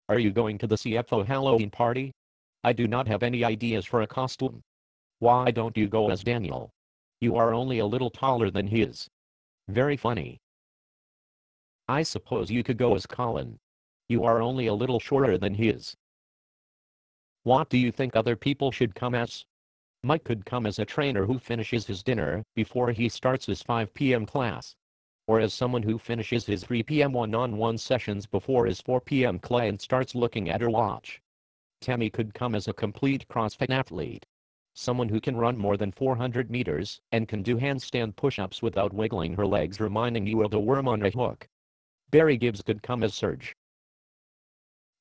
Are you going to the CFO Halloween party? I do not have any ideas for a costume. Why don't you go as Daniel? You are only a little taller than he is. Very funny. I suppose you could go as Colin. You are only a little shorter than he is. What do you think other people should come as? Mike could come as a trainer who finishes his dinner before he starts his 5 p.m. class. Or as someone who finishes his 3 p.m. one-on-one sessions before his 4 p.m. client starts looking at her watch. Tammy could come as a complete CrossFit athlete. Someone who can run more than 400 meters and can do handstand push-ups without wiggling her legs, reminding you of a worm on a hook. Barry Gibbs could come as Serge.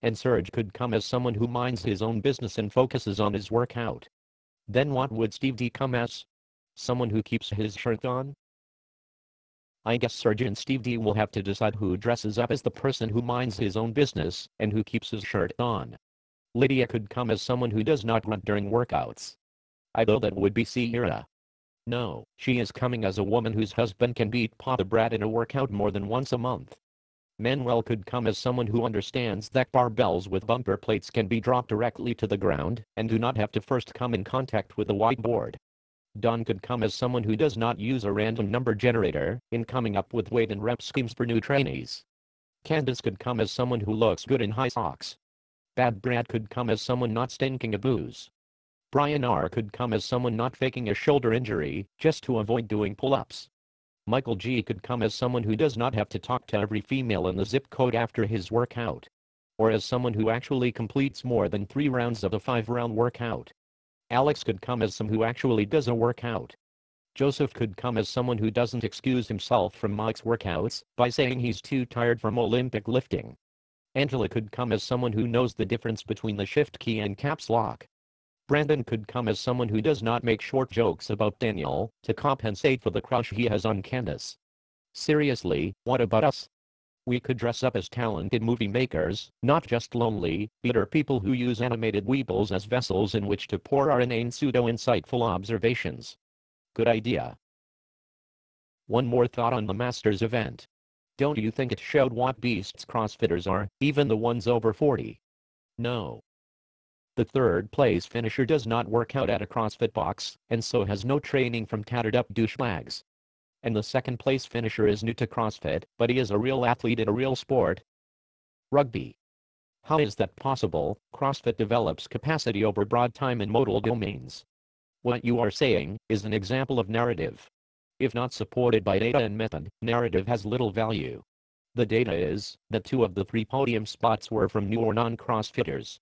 And Serge could come as someone who minds his own business and focuses on his workout. Then what would Steve D come as? Someone who keeps his shirt on? I guess Serge and Steve D will have to decide who dresses up as the person who minds his own business and who keeps his shirt on. Lydia could come as someone who does not run during workouts. I know that would be Sierra. No, she is coming as a woman whose husband can beat Papa Brad in a workout more than once a month. Manuel could come as someone who understands that barbells with bumper plates can be dropped directly to the ground and do not have to first come in contact with a whiteboard. Don could come as someone who does not use a random number generator in coming up with weight and rep schemes for new trainees. Candace could come as someone who looks good in high socks. Bad Brad could come as someone not stinking of booze. Brian R. could come as someone not faking a shoulder injury just to avoid doing pull-ups. Michael G. could come as someone who does not have to talk to every female in the zip code after his workout. Or as someone who actually completes more than 3 rounds of a 5-round workout. Alex could come as someone who actually does a workout. Joseph could come as someone who doesn't excuse himself from Mike's workouts by saying he's too tired from Olympic lifting. Angela could come as someone who knows the difference between the shift key and caps lock. Brandon could come as someone who does not make short jokes about Daniel to compensate for the crush he has on Candace. Seriously, what about us? We could dress up as talented movie makers, not just lonely, bitter people who use animated weebles as vessels in which to pour our inane pseudo-insightful observations. Good idea. One more thought on the Masters event. Don't you think it showed what beasts CrossFitters are, even the ones over 40? No. The third place finisher does not work out at a CrossFit box, and so has no training from tattered up douchebags. And the second place finisher is new to CrossFit, but he is a real athlete in a real sport. Rugby. How is that possible? CrossFit develops capacity over broad time and modal domains. What you are saying is an example of narrative. If not supported by data and method, narrative has little value. The data is that 2 of the 3 podium spots were from new or non-CrossFitters.